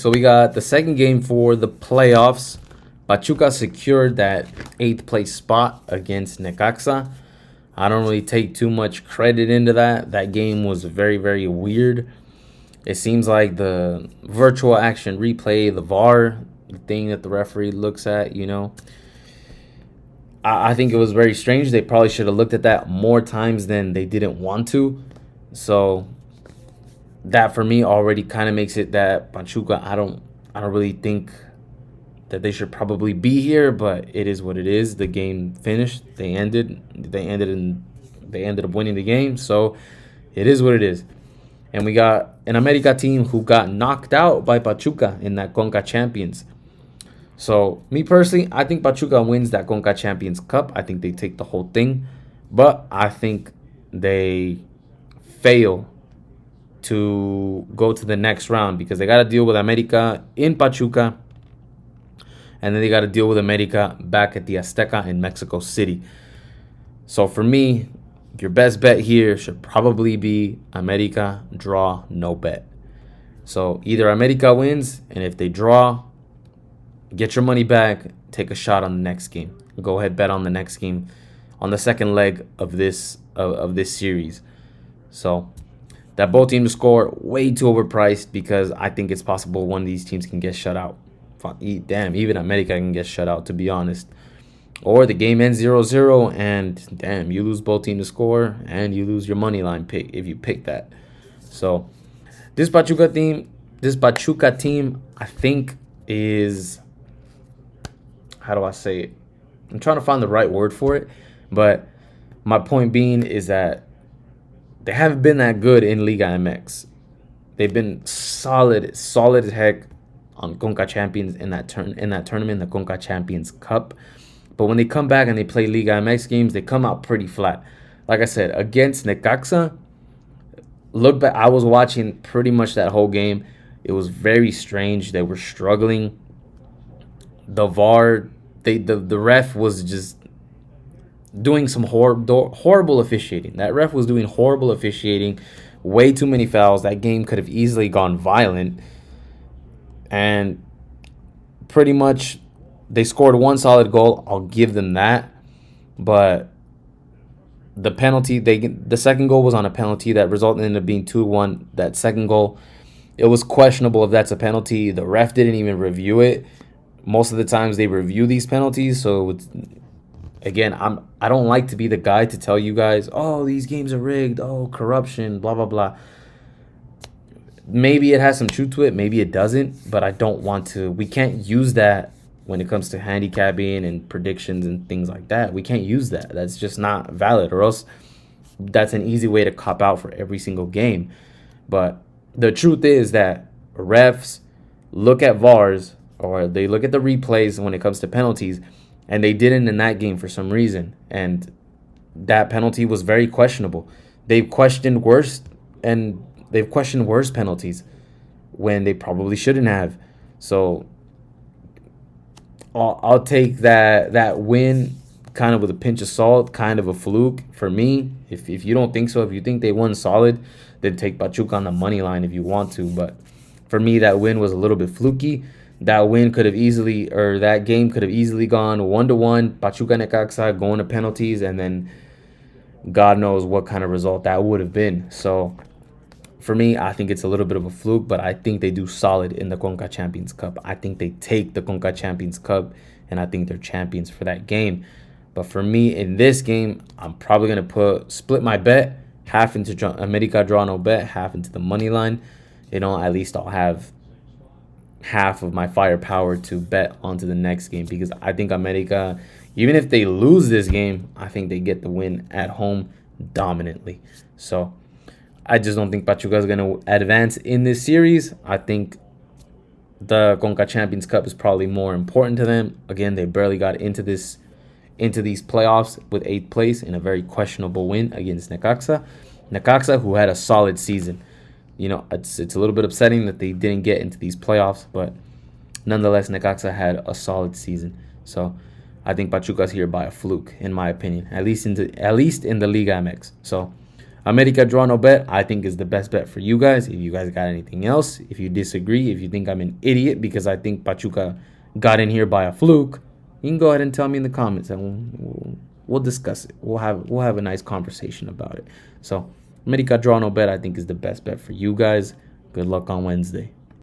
so we got the second game for the playoffs. Pachuca secured that 8th place spot against Necaxa. I don't really take too much credit into that. That game was very, very weird. It seems like the virtual action replay, the VAR, the thing that the referee looks at, I think it was very strange. They probably should have looked at that more times than they didn't want to. So that for me already kind of makes it that Pachuca, I don't really think that they should probably be here, but it is what it is. The game finished. They ended up winning the game. So it is what it is. And we got an America team who got knocked out by Pachuca in that Conca Champions. So, me personally, I think Pachuca wins that Conca Champions Cup. I think they take the whole thing. But I think they fail to go to the next round because they got to deal with America in Pachuca. And then they got to deal with America back at the Azteca in Mexico City. So, for me, your best bet here should probably be America draw, no bet. So, either America wins, and if they draw, get your money back, take a shot on the next game. Go ahead, bet on the next game, on the second leg of this series. So that both teams score way too overpriced because I think it's possible one of these teams can get shut out. Damn, even America can get shut out, to be honest. Or the game ends 0-0 and damn, you lose both teams to score and you lose your money line pick if you pick that. So this Pachuca team, I think is, how do I say it? I'm trying to find the right word for it. But my point being is that they haven't been that good in Liga MX. They've been solid as heck on Conca Champions in that tournament, the Conca Champions Cup. But when they come back and they play Liga MX games, they come out pretty flat. Like I said, against Necaxa, look back, I was watching pretty much that whole game. It was very strange. They were struggling. The VAR, the ref was just doing some horrible officiating. That ref was doing horrible officiating, way too many fouls. That game could have easily gone violent. And pretty much they scored one solid goal. I'll give them that. But the penalty, the second goal was on a penalty that resulted in it being 2-1. That second goal, it was questionable if that's a penalty. The ref didn't even review it. Most of the times they review these penalties, so again, I don't like to be the guy to tell you guys, oh, these games are rigged, oh, corruption, blah blah blah. Maybe it has some truth to it, maybe it doesn't, but I don't want to. We can't use that when it comes to handicapping and predictions and things like that. We can't use that. That's just not valid, or else that's an easy way to cop out for every single game. But the truth is that refs look at VARs, or they look at the replays when it comes to penalties, and they didn't in that game for some reason. And that penalty was very questionable. They've questioned worse penalties when they probably shouldn't have. So I'll take that win kind of with a pinch of salt, kind of a fluke for me. If you don't think so, if you think they won solid, then take Pachuca on the money line if you want to. But for me, that win was a little bit fluky. That game could have easily gone 1-1. Pachuca Necaxa going to penalties, and then God knows what kind of result that would have been. So for me, I think it's a little bit of a fluke, but I think they do solid in the Conca Champions Cup. I think they take the Conca Champions Cup, and I think they're champions for that game. But for me, in this game, I'm probably going to split my bet, half into America draw no bet, half into the money line. At least I'll have half of my firepower to bet onto the next game, because I think America, even if they lose this game, I think they get the win at home dominantly. So I just don't think Pachuca is going to advance in this series. I think the Conca Champions Cup is probably more important to them. Again, they barely got into these playoffs with 8th place in a very questionable win against Necaxa. Necaxa, who had a solid season. It's a little bit upsetting that they didn't get into these playoffs, but nonetheless, Necaxa had a solid season. So I think Pachuca's here by a fluke, in my opinion, at least in the Liga MX. So America draw no bet, I think, is the best bet for you guys. If you guys got anything else, if you disagree, if you think I'm an idiot because I think Pachuca got in here by a fluke, you can go ahead and tell me in the comments, and we'll discuss it. We'll have a nice conversation about it. So America draw no bet, I think, is the best bet for you guys. Good luck on Wednesday.